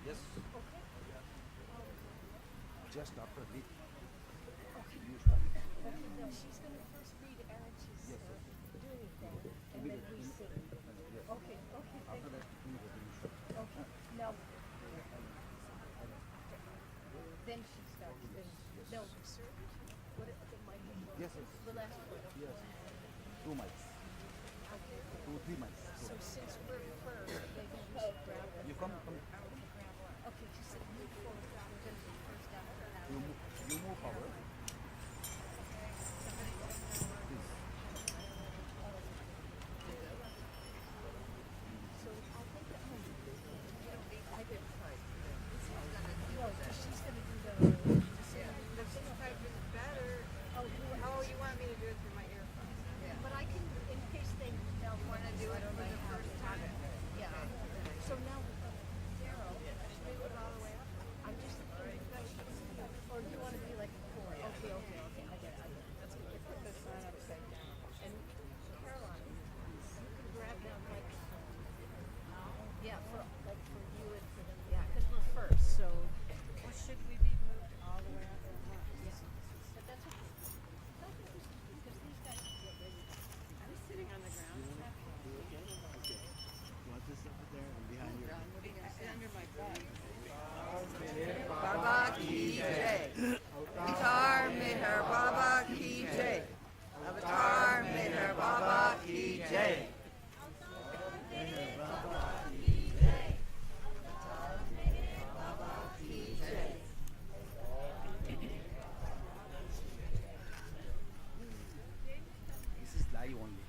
Yes. Just after the you start. No, she's going to first read Eric's Yes, yes. doing thing, and then we sing. Yes. Okay, okay, thank After you. that, you start. Okay, now. Then she starts. Then, no, sir. What if the microphone? Yes, yes. The last one. Yes. 2 mics. Okay. 2, 3 mics. So since we're first, maybe we should grab them. You come. Okay, she said move forward. We're going to be first after that. You move forward. Please. So I'll take it home. I did fine. No, she's going to do the. The 65 is better. Oh, Oh, you want me to do it through my earphones? but I can, in case they now want to do it for the first time. Yeah. So now, Daryl, should we put it all the way up? I'm just thinking, or do you want to be like a four? Okay, okay, okay. I get it. That's good. Put this sign upside down. And Caroline, you can grab that microphone. Yeah, for you and for them. Yeah, because we're first. So. Well, should we be moved all the way up or what? Yeah. But that's okay. Because these guys can get ready. I'm sitting on the ground. Want this up there and behind you? Under my bed. Baba ki jai. Avatar Meher Baba ki jai. Avatar Meher Baba ki jai. This is live only.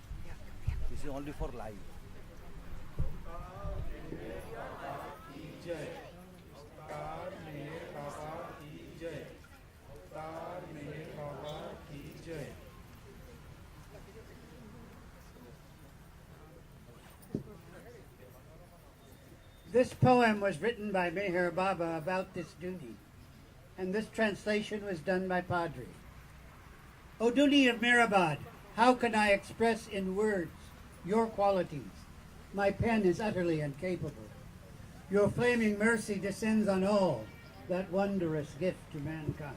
This is only for live. जय अवतार मेहर बाबा की जय अवतार मेहर बाबा की जय This poem was written by Meher Baba about this duty, and this translation was done by Padri. O Dhuni of Meherabad, how can I express in words your qualities? My pen is utterly incapable. Your flaming mercy descends on all, that wondrous gift to mankind.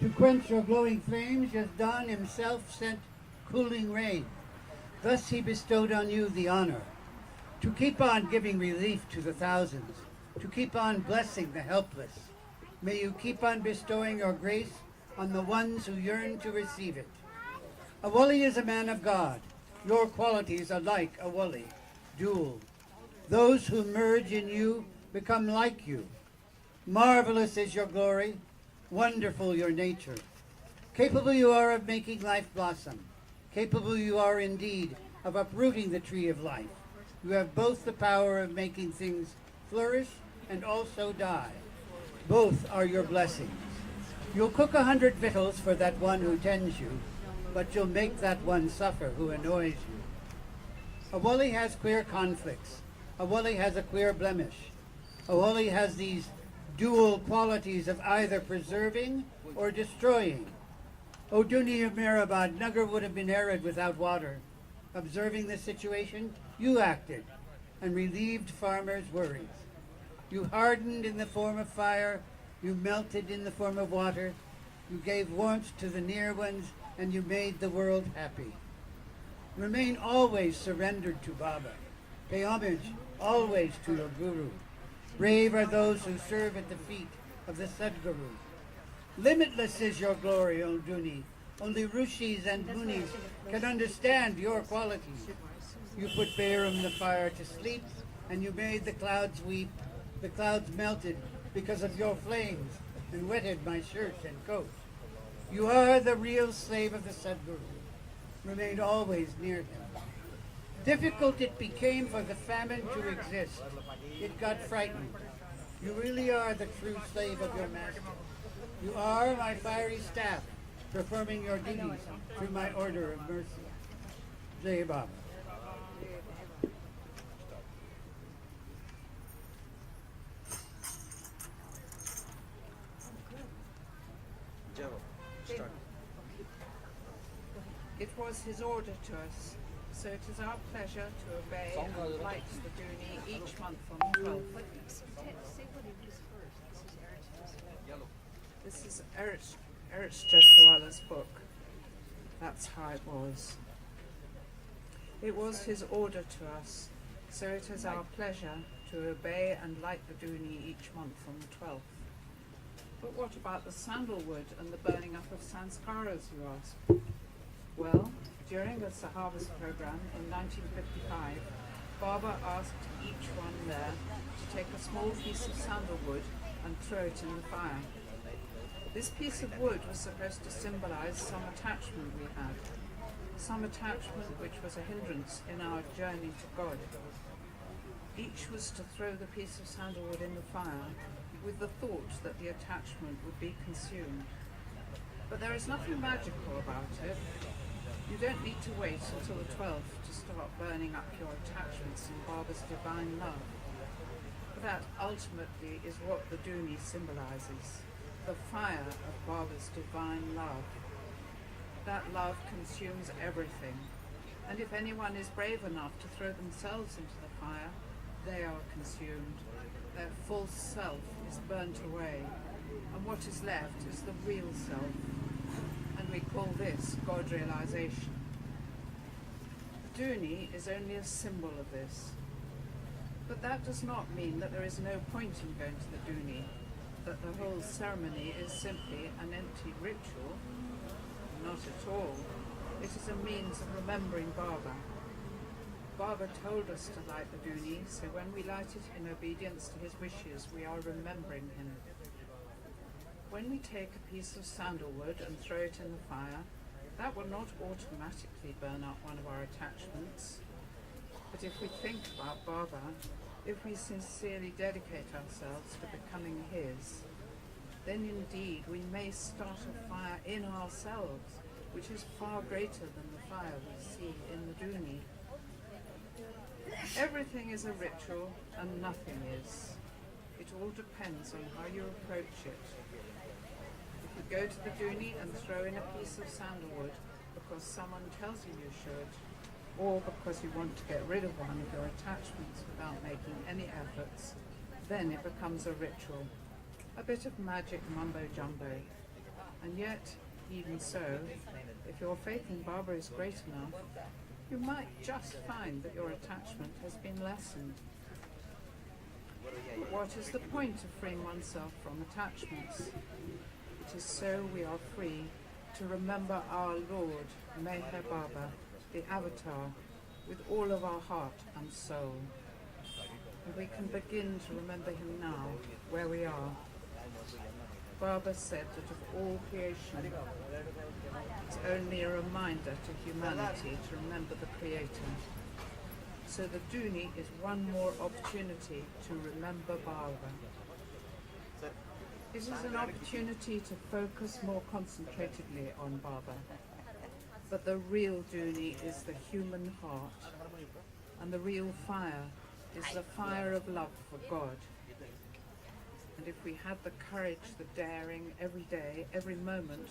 To quench your glowing flames, Yazdan himself sent cooling rain. Thus he bestowed on you the honor to keep on giving relief to the thousands, to keep on blessing the helpless. May you keep on bestowing your grace on the ones who yearn to receive it. A wali is a man of God. Your qualities are like a wali, dual. Those who merge in you become like you. Marvelous is your glory, wonderful your nature. Capable you are of making life blossom. Capable you are indeed of uprooting the tree of life. You have both the power of making things flourish and also die. Both are your blessings. You'll cook 100 victuals for that one who tends you, but you'll make that one suffer who annoys you. A wali has queer conflicts. A wali has a queer blemish. A wali has these dual qualities of either preserving or destroying. O Dhuni of Meherabad, Nagar would have been arid without water. Observing the situation, you acted and relieved farmers' worries. You hardened in the form of fire, you melted in the form of water, you gave warmth to the near ones, and you made the world happy. Remain always surrendered to Baba. Pay homage always to your Guru. Brave are those who serve at the feet of the Sadguru. Limitless is your glory, O Dhuni. Only Rishis and Munis can understand your qualities. You put Bairam the fire to sleep, and you made the clouds weep. The clouds melted because of your flames and wetted my shirt and coat. You are the real slave of the Sadguru. Remain always near him. Difficult it became for the famine to exist. It got frightened. You really are the true slave of your master. You are my fiery staff, performing your duties through my order of mercy. Jai Baba. Start. It was his order to us, so it is our pleasure to obey and light the Dhuni each month on the 12th. Say what it is first. This is Eric's. This is Eritz book. That's how it was. It was his order to us, so it is our pleasure to obey and light the Dhuni each month on the 12th. But what about the sandalwood and the burning up of sanskaras, you ask? Well, during the Harvest program in 1955, Baba asked each one there to take a small piece of sandalwood and throw it in the fire. This piece of wood was supposed to symbolize some attachment we had, some attachment which was a hindrance in our journey to God. Each was to throw the piece of sandalwood in the fire with the thought that the attachment would be consumed. But there is nothing magical about it. You don't need to wait until the 12th to start burning up your attachments in Baba's divine love. That ultimately is what the Dhuni symbolizes, the fire of Baba's divine love. That love consumes everything, and if anyone is brave enough to throw themselves into the fire, they are consumed. Their false self is burnt away, and what is left is the real self, and we call this God realization. The Dhuni is only a symbol of this, but that does not mean that there is no point in going to the Dhuni, that the whole ceremony is simply an empty ritual. Not at all. It is a means of remembering Baba. Baba told us to light the Dhuni, so when we light it in obedience to his wishes, we are remembering him. When we take a piece of sandalwood and throw it in the fire, that will not automatically burn up one of our attachments. But if we think about Baba, if we sincerely dedicate ourselves to becoming his, then indeed we may start a fire in ourselves, which is far greater than the fire we see in the Dhuni. Everything is a ritual and nothing is. It all depends on how you approach it. If you go to the Dhuni and throw in a piece of sandalwood because someone tells you you should, or because you want to get rid of one of your attachments without making any efforts, then it becomes a ritual, a bit of magic mumbo-jumbo. And yet, even so, if your faith in Baba is great enough, you might just find that your attachment has been lessened. But what is the point of freeing oneself from attachments? It is so we are free to remember our Lord, Meher Baba, the Avatar, with all of our heart and soul. And we can begin to remember him now, where we are. Baba said that of all creation, it's only a reminder to humanity to remember the Creator. So the Dhuni is one more opportunity to remember Baba. It is an opportunity to focus more concentratedly on Baba. But the real Dhuni is the human heart, and the real fire is the fire of love for God. And if we had the courage, the daring, every day, every moment,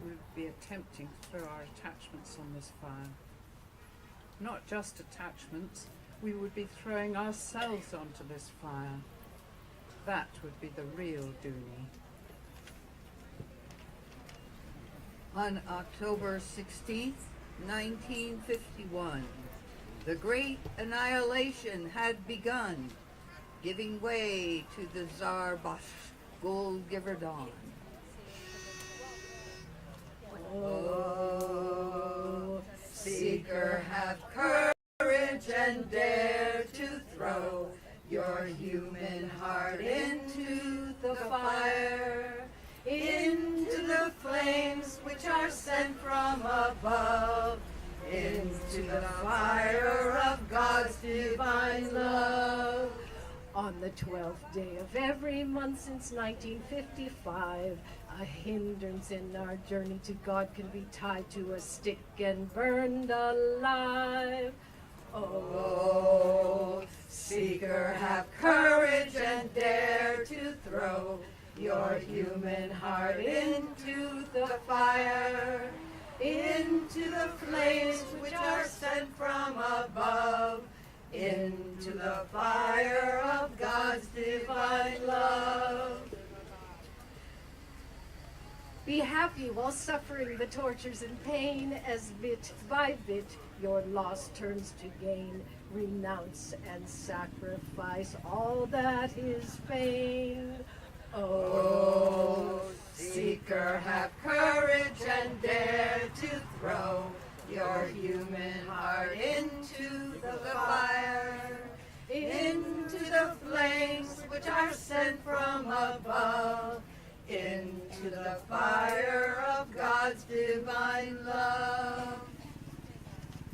we would be attempting to throw our attachments on this fire. Not just attachments, we would be throwing ourselves onto this fire. That would be the real Dhuni. On October 16th, 1951, the Great Annihilation had begun, giving way to the Tsar Gold Giver Dawn. Oh, seeker, have courage and dare to throw your human heart into the fire, into the flames which are sent from above, into the fire of God's divine love. On the 12th day of every month since 1955, a hindrance in our journey to God can be tied to a stick and burned alive. Oh, seeker, have courage and dare to throw your human heart into the fire, into the flames which are sent from above, into the fire of God's divine love. Be happy while suffering the tortures and pain, as bit by bit your loss turns to gain. Renounce and sacrifice all that is vain. Oh, seeker, have courage and dare to throw your human heart into the fire, into the flames which are sent from above, into the fire of God's divine love.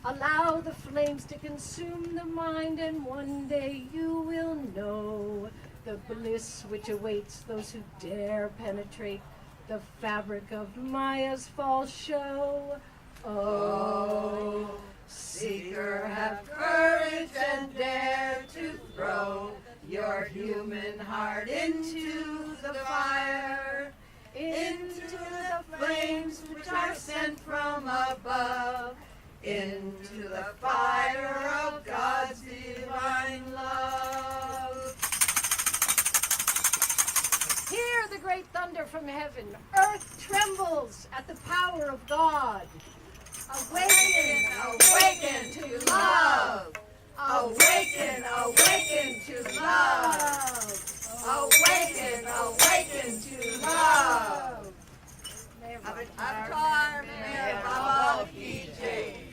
Allow the flames to consume the mind, and one day you will know the bliss which awaits those who dare penetrate the fabric of Maya's false show. Oh, seeker, have courage and dare to throw your human heart into the fire, into the flames which are sent from above, into the fire of God's divine love. Hear the great thunder from heaven. Earth trembles at the power of God. Awaken, awaken to love. Awaken, awaken to love. Awaken, awaken to love. Avatar Meher Baba ki Jai.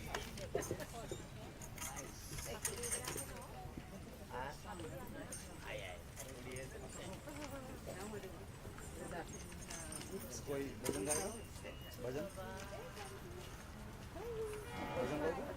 कोई भजन गाएगा भजन भजन गाएगा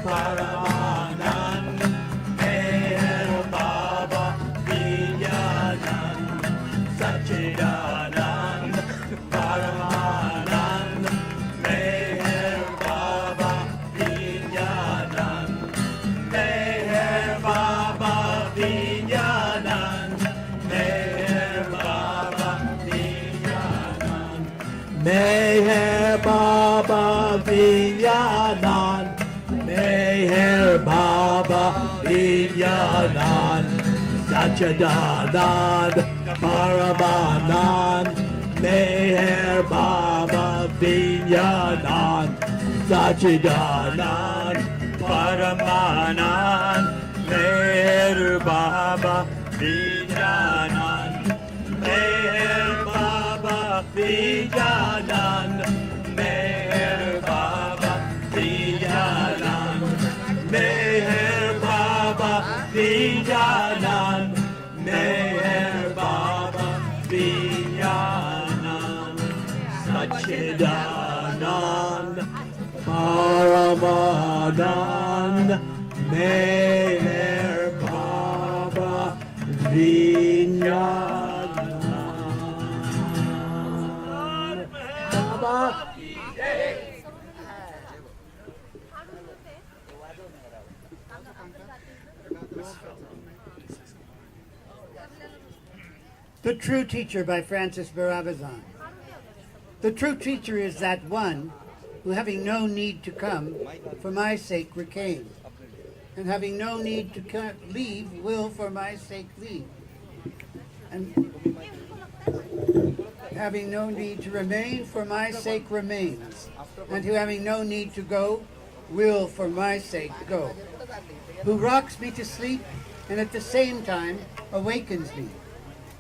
Paramanand, Meher Baba Vinyanand, Sachidanand, Paramanand, Meher Baba Vinyanand, Meher Baba Vinyanand, Meher Baba Vinyanand, Meher Baba Vinyanand, Meher Baba Vinyanand, Sachidanand, Paramanand, Meher Baba Vinyanand, Sachidanand, Paramanand, Meher Baba Vinyanand, Meher Baba Vinyanand, Meher Baba Vinyanand, Meher Baba Vinyanand, Meher Baba Vinyanand, Sachidanand, Paramanand, Meher Baba Vinyanand. Baba. The True Teacher by Francis Barabazan. The true teacher is that one who, having no need to come, for my sake came, and having no need to leave, will for my sake leave, and having no need to remain, for my sake remains, and who, having no need to go, will for my sake go, who rocks me to sleep, and at the same time awakens me,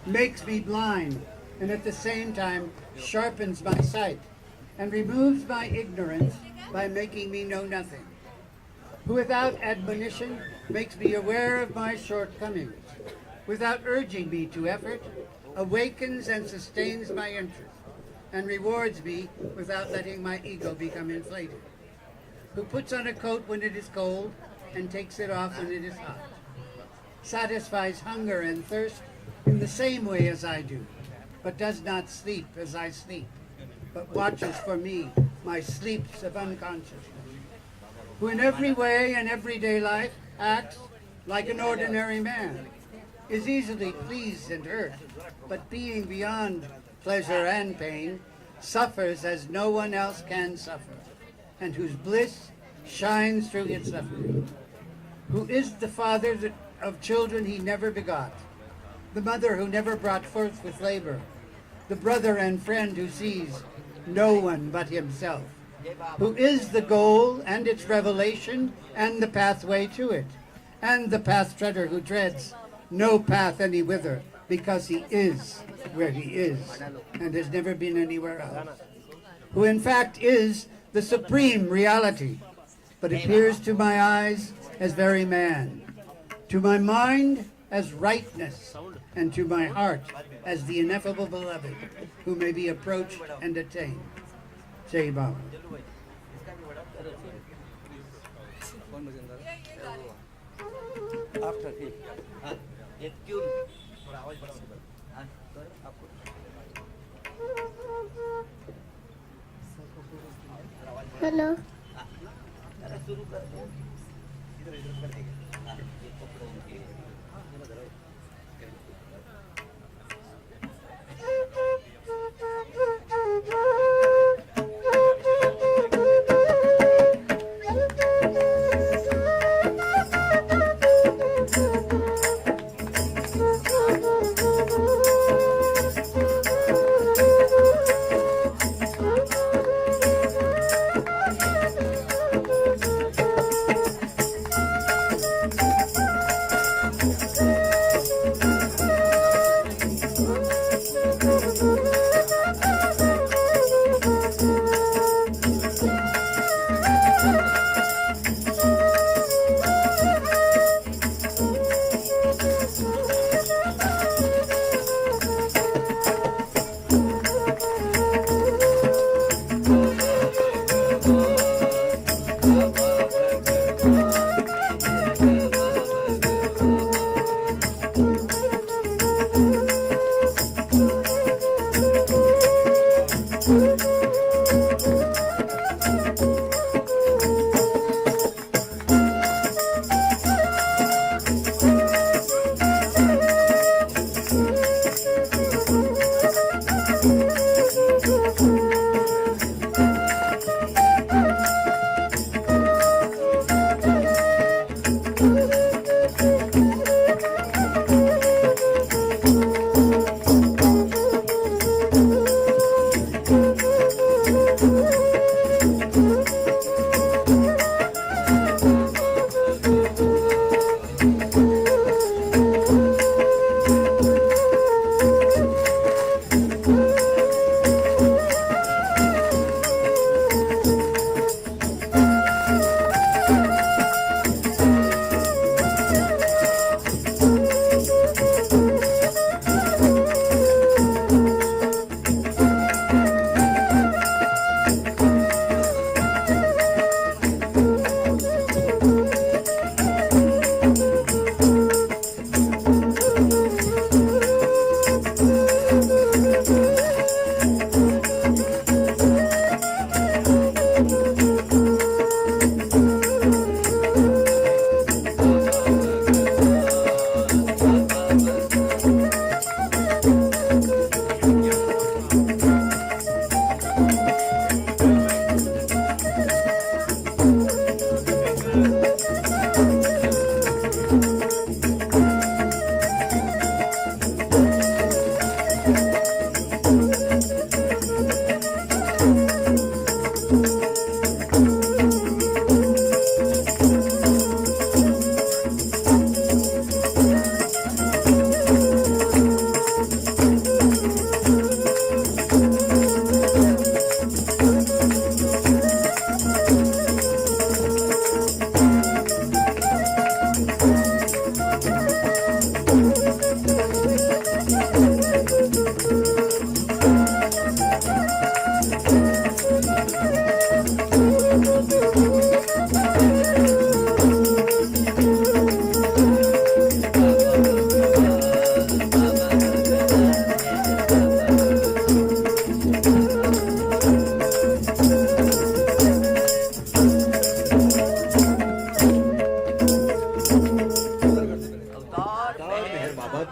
makes me blind, and at the same time sharpens my sight, and removes my ignorance by making me know nothing, who without admonition makes me aware of my shortcomings, without urging me to effort, awakens and sustains my interest, and rewards me without letting my ego become inflated, who puts on a coat when it is cold and takes it off when it is hot, satisfies hunger and thirst in the same way as I do, but does not sleep as I sleep, but watches for me my sleeps of unconsciousness, who in every way and everyday life acts like an ordinary man, is easily pleased and hurt, but being beyond pleasure and pain, suffers as no one else can suffer, and whose bliss shines through his suffering, who is the father of children he never begot, the mother who never brought forth with labor, the brother and friend who sees no one but himself, who is the goal and its revelation and the pathway to it, and the path treader who treads no path any whither, because he is where he is and has never been anywhere else, who in fact is the supreme reality, but appears to my eyes as very man, to my mind as rightness, and to my heart as the ineffable beloved, who may be approached and attained. Jai Baba. After he, एक tune, थोड़ा आवाज बढ़ा दो, तो आपको hello शुरू कर दो, इधर इधर कर देंगे, ये पकड़ो उनके,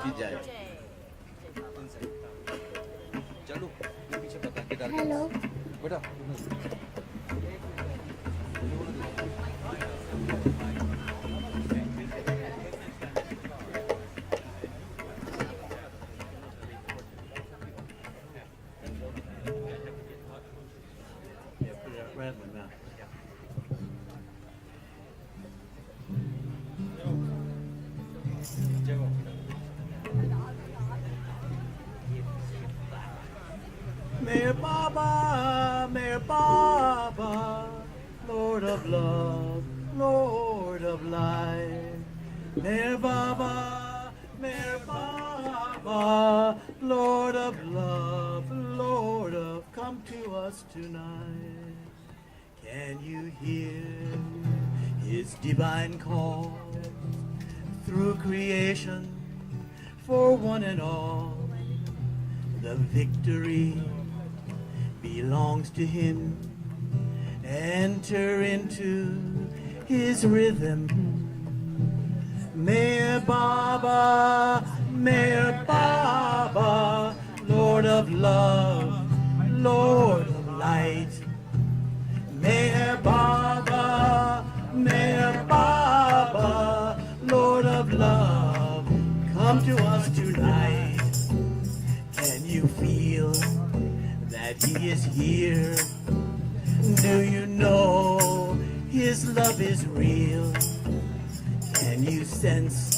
की जय चलो ये पीछे बता के डाल हेलो बेटा Meher Baba, Meher Baba, Lord of love, Lord of life. Meher Baba, Meher Baba, Lord of love, Lord of, come to us tonight. Can you hear his divine call through creation for one and all? The victory belongs to him. Enter into his rhythm. Meher Baba, Meher Baba, Lord of love, Lord of light. Meher Baba, Meher Baba, Lord of love, come to us tonight. Can you feel that he is here? Do you know his love is real? Can you sense